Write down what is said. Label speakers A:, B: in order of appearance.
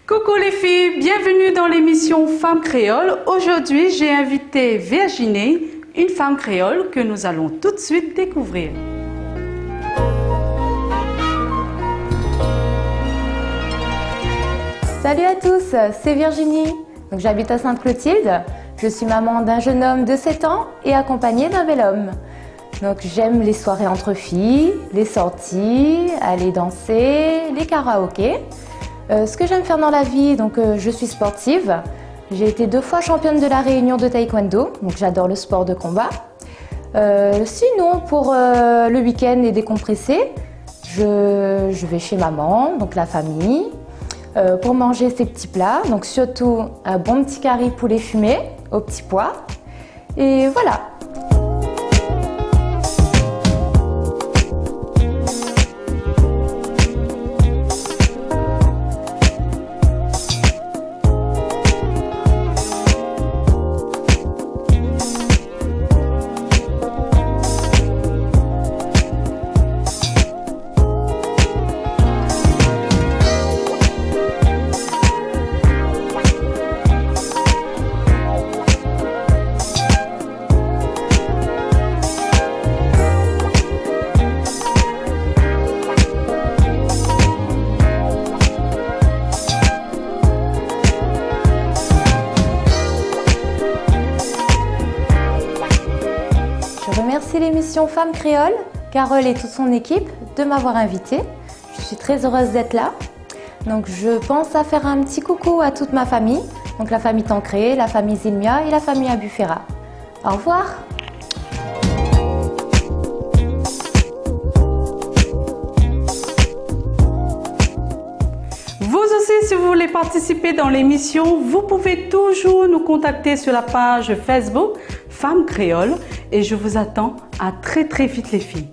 A: Coucou les filles, bienvenue dans l'émission Femmes Créoles. Aujourd'hui, j'ai invité Virginie, une femme créole que nous allons tout de suite découvrir.
B: Salut à tous, c'est Virginie. J'habite à Sainte-Clotilde. Je suis maman d'un jeune homme de 7 ans et accompagnée d'un bel homme. J'aime les soirées entre filles, les sorties, aller danser, les karaokés. Ce que j'aime faire dans la vie, je suis sportive. J'ai été 2 fois championne de la Réunion de taekwondo, donc j'adore le sport de combat. Sinon, pour le week-end et décompresser, je vais chez maman, donc la famille, pour manger ces petits plats. Donc surtout un bon petit curry poulet fumé au petit pois. Et voilà. Je remercie l'émission Femmes Créoles, Carole et toute son équipe de m'avoir invitée. Je suis très heureuse d'être là. Je pense à faire un petit coucou à toute ma famille, la famille Tancré, la famille Zilmia et la famille Abufera. Au revoir.
A: Vous aussi, si vous voulez participer dans l'émission, vous pouvez toujours nous contacter sur la page Facebook Femmes Créoles et je vous attends à très vite les filles.